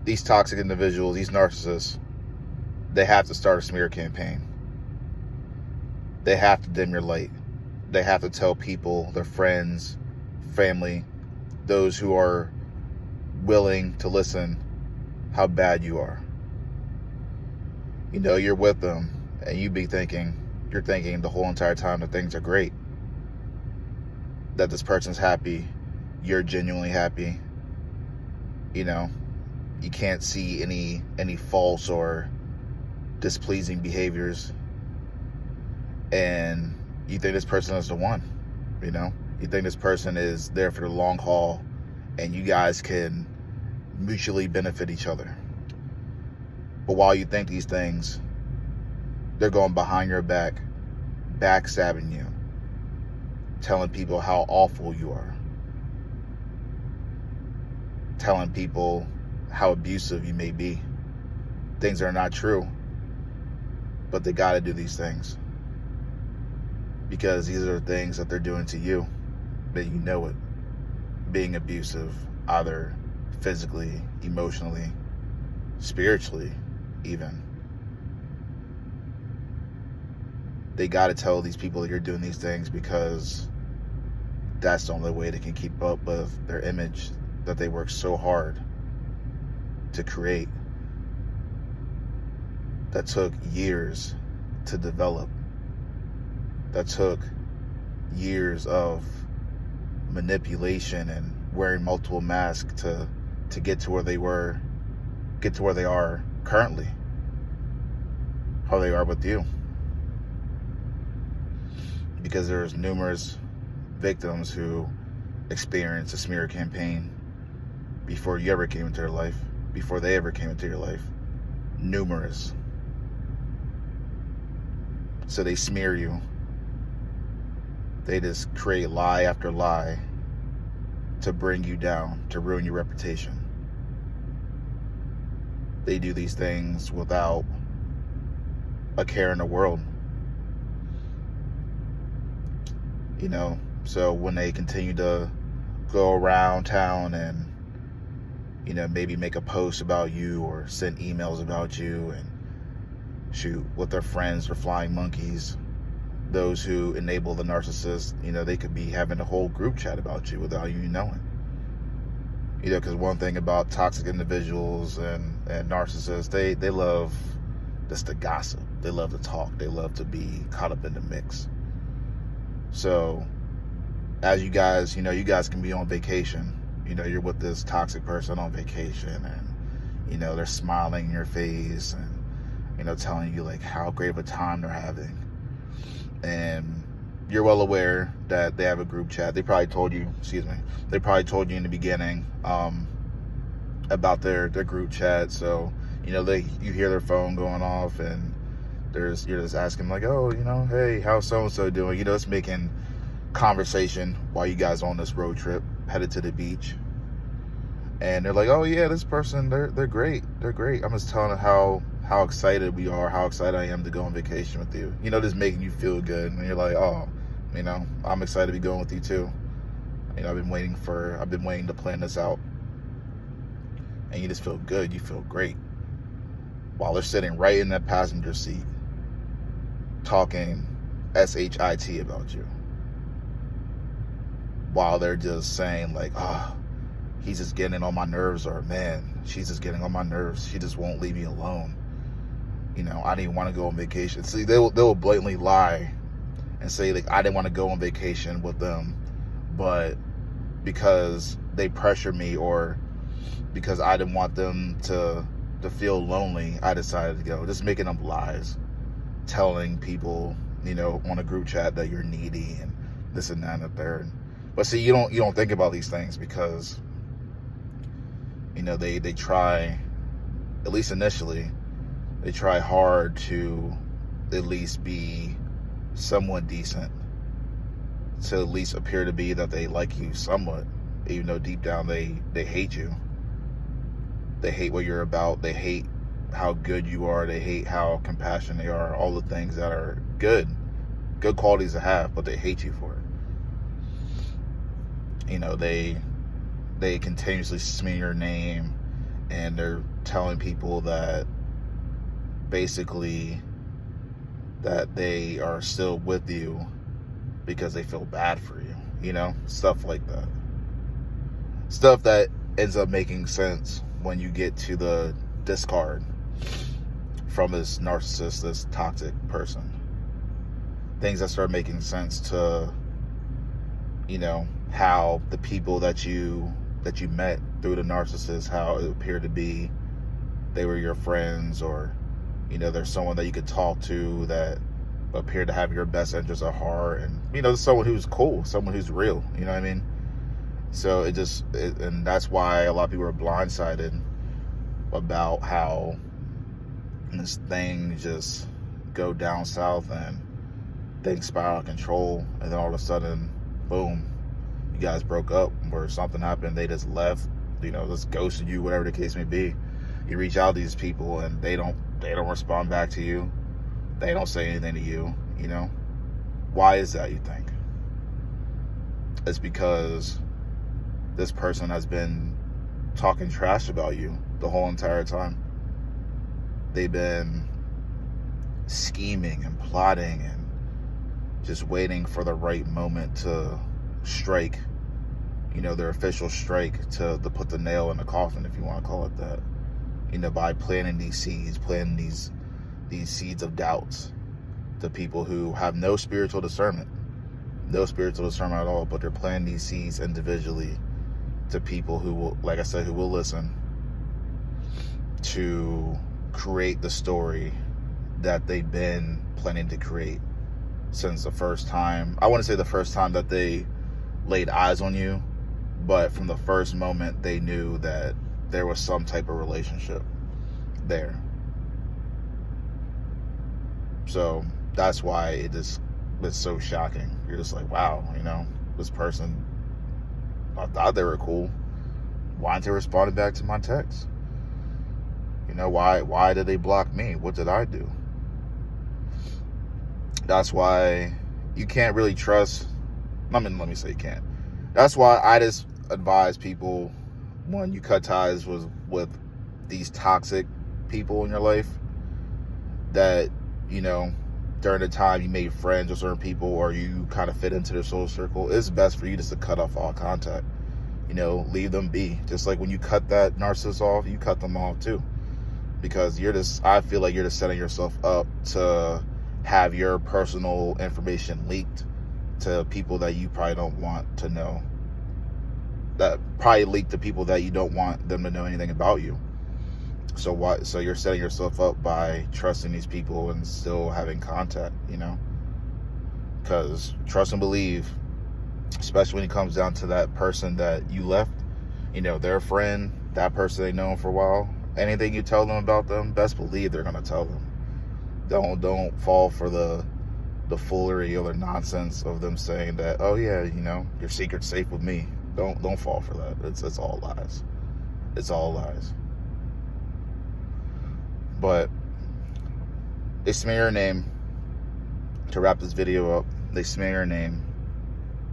these toxic individuals, these narcissists, they have to start a smear campaign. They have to dim your light. They have to tell people, their friends, family, those who are willing to listen, how bad you are. You know, you're with them and you're thinking the whole entire time that things are great, that this person's happy, you're genuinely happy. You know, you can't see any false or displeasing behaviors, and you think this person is the one. You know, you think this person is there for the long haul, and you guys can mutually benefit each other. But while you think these things, they're going behind your back, backstabbing you, telling people how awful you are, telling people how abusive you may be. Things are not true, but they got to do these things because these are the things that they're doing to you, that you know it. Being abusive, either physically, emotionally, spiritually, even. They got to tell these people that you're doing these things because that's the only way they can keep up with their image that they work so hard to create, that took years to develop, that took years of manipulation and wearing multiple masks to get to where they are currently, how they are with you. Because there's numerous victims who experienced a smear campaign before you ever came into their life, before they ever came into your life. Numerous. So they smear you. They just create lie after lie to bring you down, to ruin your reputation. They do these things without a care in the world. You know, so when they continue to go around town and, you know, maybe make a post about you or send emails about you and shoot, with their friends or flying monkeys, those who enable the narcissist, you know, they could be having a whole group chat about you without you knowing. You know, because one thing about toxic individuals and narcissists, they love just to gossip. They love to talk. They love to be caught up in the mix. So as you guys, you know, you guys can be on vacation. You know, you're with this toxic person on vacation and, you know, they're smiling in your face and, you know, telling you like how great of a time they're having. And you're well aware that they have a group chat. They probably told you in the beginning about their group chat. So, you know, you hear their phone going off and you're just asking like, oh, you know, hey, how's so-and-so doing? You know, it's making conversation while you guys on this road trip headed to the beach. And they're like, oh yeah, this person, they're great. They're great. I'm just telling them how excited we are, how excited I am to go on vacation with you. You know, just making you feel good. And you're like, oh, you know, I'm excited to be going with you too. You know, I've been waiting to plan this out. And you just feel good. You feel great. While they're sitting right in that passenger seat, talking shit about you. While they're just saying like, oh, he's just getting on my nerves, or man, she's just getting on my nerves. She just won't leave me alone. You know, I didn't want to go on vacation. See, they will blatantly lie and say like, I didn't want to go on vacation with them, but because they pressure me or because I didn't want them to feel lonely, I decided to go. Just making up lies, telling people, you know, on a group chat that you're needy and this and that and the third. But see, you don't think about these things because, you know, they try, at least initially, they try hard to at least be somewhat decent, to at least appear to be that they like you somewhat, even though deep down they hate you. They hate what you're about. They hate how good you are. They hate how compassionate they are. All the things that are good qualities to have, but they hate you for it. You know, they continuously smear your name and they're telling people that basically that they are still with you because they feel bad for you, stuff like that. Stuff that ends up making sense when you get to the discard from this narcissist, this toxic person. Things that start making sense to, how the people that you met through the narcissist, how it appeared to be they were your friends, or there's someone that you could talk to that appeared to have your best interests at heart, and someone who's cool, someone who's real, you know what I mean? So and that's why a lot of people are blindsided about how this thing just go down south and things spiral out of control, and then all of a sudden, boom, you guys broke up, or something happened, they just left, just ghosted you, whatever the case may be. You reach out to these people and they don't respond back to you. They don't say anything to you, Why is that, you think? It's because this person has been talking trash about you the whole entire time. They've been scheming and plotting and just waiting for the right moment to strike, their official strike, to put the nail in the coffin, if you want to call it that. By planting these seeds, these seeds of doubts to people who have no spiritual discernment at all, but they're planting these seeds individually to people who will, like I said, who will listen, to create the story that they've been planning to create since the first time. I want to say the first time that they laid eyes on you, but from the first moment they knew that there was some type of relationship there. So that's why it's so shocking. You're just like, wow, this person, I thought they were cool. Why aren't they responding back to my text? Why did they block me? What did I do? That's why you can't really trust. Let me say you can't. That's why I just advise people, when you cut ties with these toxic people in your life, that, during the time you made friends with certain people, or you kind of fit into their social circle, it's best for you just to cut off all contact. Leave them be. Just like when you cut that narcissist off, you cut them off too. Because I feel like you're just setting yourself up to have your personal information leaked to people that you probably don't want to know. That probably leak to people that you don't want them to know anything about you. So you're setting yourself up by trusting these people and still having contact, because trust and believe, especially when it comes down to that person that you left, their friend, that person they've known for a while, anything you tell them about them, best believe they're going to tell them. Don't fall for the foolery or the nonsense of them saying that, oh yeah, your secret's safe with me. Don't fall for that. It's all lies. It's all lies. But they smear your name. To wrap this video up, they smear your name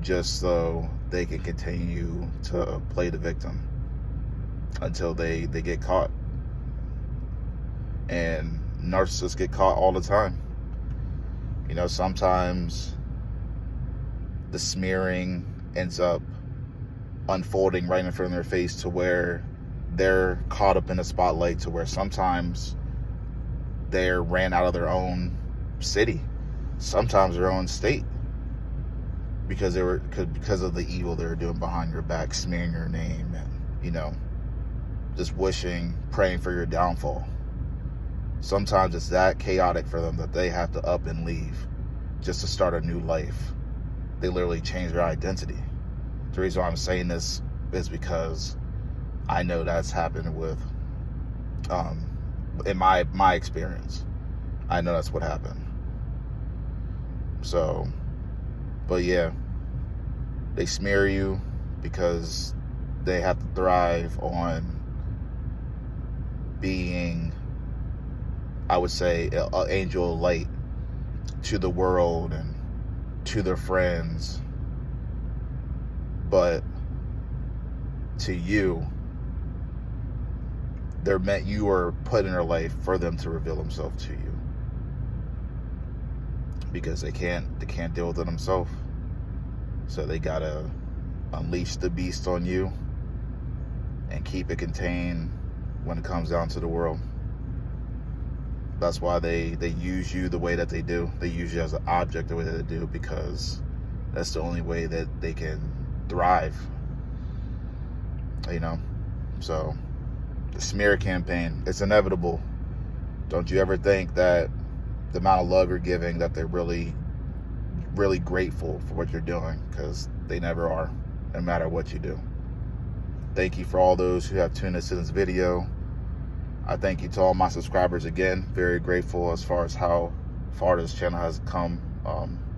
just so they can continue to play the victim until they get caught. And narcissists get caught all the time. Sometimes the smearing ends up unfolding right in front of their face, to where they're caught up in the spotlight, to where sometimes they're ran out of their own city, sometimes their own state, because of the evil they were doing behind your back, smearing your name, and just praying for your downfall. Sometimes it's that chaotic for them that they have to up and leave just to start a new life. They literally change their identity. The reason why I'm saying this is because I know that's happened with, in my experience, I know that's what happened. So, but yeah, they smear you because they have to thrive on being, I would say, an angel of light to the world and to their friends. But to you, you are put in their life for them to reveal themselves to you, because they can't deal with it themselves. So they gotta unleash the beast on you and keep it contained when it comes down to the world. That's why they use you the way that they do. They use you as an object the way that they do, because that's the only way that they can thrive. So the smear campaign, it's inevitable. Don't you ever think that the amount of love you're giving, that they're really, really grateful for what you're doing, because they never are, no matter what you do. Thank you for all those who have tuned into this video. I thank you to all my subscribers again. Very grateful as far as how far this channel has come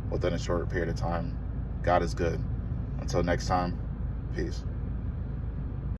within a short period of time. God is good. Until next time, peace.